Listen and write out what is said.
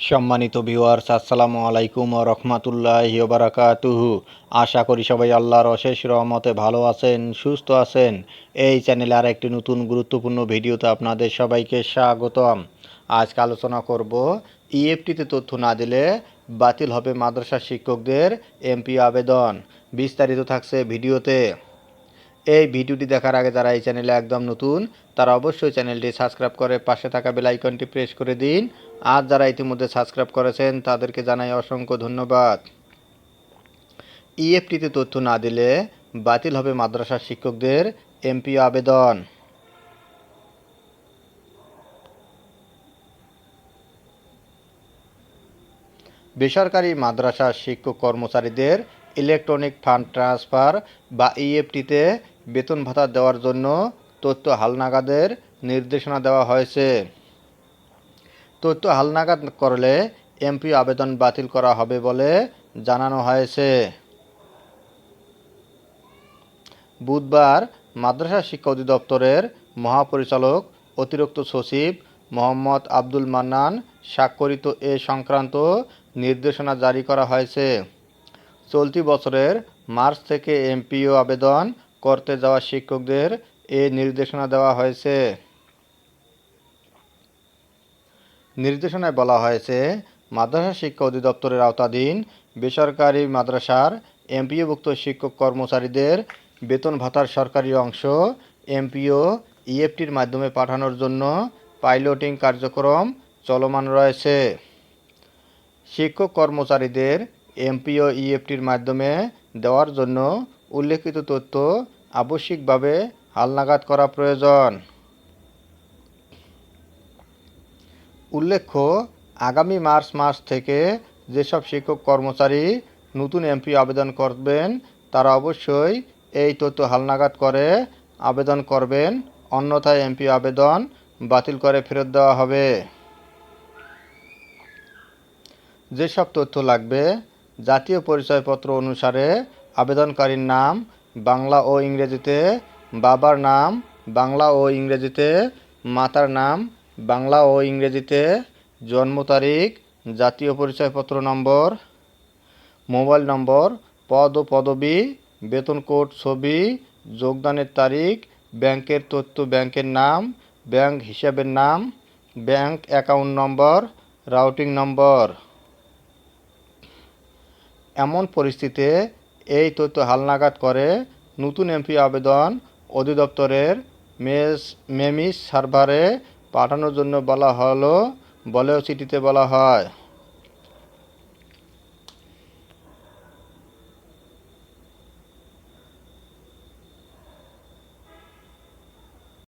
সম্মানিত ভিউয়ার্স, আসসালামু আলাইকুম ওয়া রাহমাতুল্লাহি ওয়া বারাকাতুহু। আশা করি সবাই আল্লাহর অশেষ রহমতে ভালো আছেন, সুস্থ আছেন। এই চ্যানেলে আর একটি নতুন গুরুত্বপূর্ণ ভিডিওতে আপনাদের সবাইকে স্বাগতম। আজকে আলোচনা করব ইএফটিতে তথ্য না দিলে বাতিল হবে মাদ্রাসা শিক্ষকদের এমপি আবেদন। বিস্তারিত থাকছে ভিডিওতে। এই ভিডিওটি দেখার আগে যারা এই চ্যানেলে একদম নতুন তারা অবশ্যই চ্যানেলটি সাবস্ক্রাইব করে পাশে থাকা বেল আইকনটি প্রেস করে দিন। আর যারা ইতিমধ্যে সাবস্ক্রাইব করেছেন তাদেরকে জানাই অসংখ্য ধন্যবাদ। ইএফটিতে তথ্য না দিলে বাতিল হবে মাদ্রাসা শিক্ষকদের এমপি আবেদন। বেসরকারি মাদ্রাসা শিক্ষক কর্মচারীদের ইলেকট্রনিক ফান্ড ট্রান্সফার বা ইএফটিতে বেতন ভাতা দেওয়ার জন্য তথ্য হালনাগাদের নির্দেশনা দেওয়া হয়েছে। তথ্য হালনাগাদ করলে এমপি আবেদন বাতিল করা হবে বলে জানানো হয়েছে। বুধবার মাদ্রাসা শিক্ষা অধিদপ্তরের মহাপরিচালক অতিরিক্ত সচিব মোহাম্মদ আব্দুল মান্নান স্বাক্ষরিত এ সংক্রান্ত নির্দেশনা জারি করা হয়েছে। চলতি বছরের মার্চ থেকে এমপিও আবেদন করতে যাওয়া শিক্ষকদের এ নির্দেশনা দেওয়া হয়েছে। নির্দেশনায় বলা হয়েছে, মাদ্রাসা শিক্ষা অধিদপ্তরের আওতাধীন বেসরকারি মাদ্রাসার এমপিওভুক্ত শিক্ষক কর্মচারীদের বেতন ভাতার সরকারি অংশ এমপিও ইএফটির মাধ্যমে পাঠানোর জন্য পাইলটিং কার্যক্রম চলমান রয়েছে। শিক্ষক কর্মচারীদের এমপিও ইএফটির মাধ্যমে দেওয়ার জন্য উল্লেখিত তথ্য আবশ্যিকভাবে হালনাগাদ করা প্রয়োজন। উল্লেখ্য, আগামী মার্চ মাস থেকে যেসব শিক্ষক কর্মচারী নতুন এমপি আবেদন করবেন তারা অবশ্যই এই তথ্য হালনাগাদ করে আবেদন করবেন, অন্যথায় এমপি আবেদন বাতিল করে ফেরত দেওয়া হবে। যেসব তথ্য লাগবে: জাতীয় পরিচয়পত্র অনুসারে আবেদনকারীর নাম বাংলা ও ইংরেজিতে, বাবার নাম বাংলা ও ইংরেজিতে, মাতার নাম বাংলা ও ইংরেজিতে, জন্ম তারিখ, জাতীয় পরিচয়পত্র নম্বর, মোবাইল নম্বর, পদ ও পদবি, বেতন কোড ছবি, যোগদানের তারিখ, ব্যাংকের তথ্য, ব্যাংকের নাম, ব্যাংক হিসাবের নাম, ব্যাংক অ্যাকাউন্ট নম্বর, রাউটিং নম্বর। এমন পরিস্থিতিতে এই তথ্য হালনাগাদ করে নতুন এমপি আবেদন অধিদপ্তরের মেমিস সার্ভারে পাঠানোর জন্য বলা হলো বলেও চিঠিতে বলা হয়।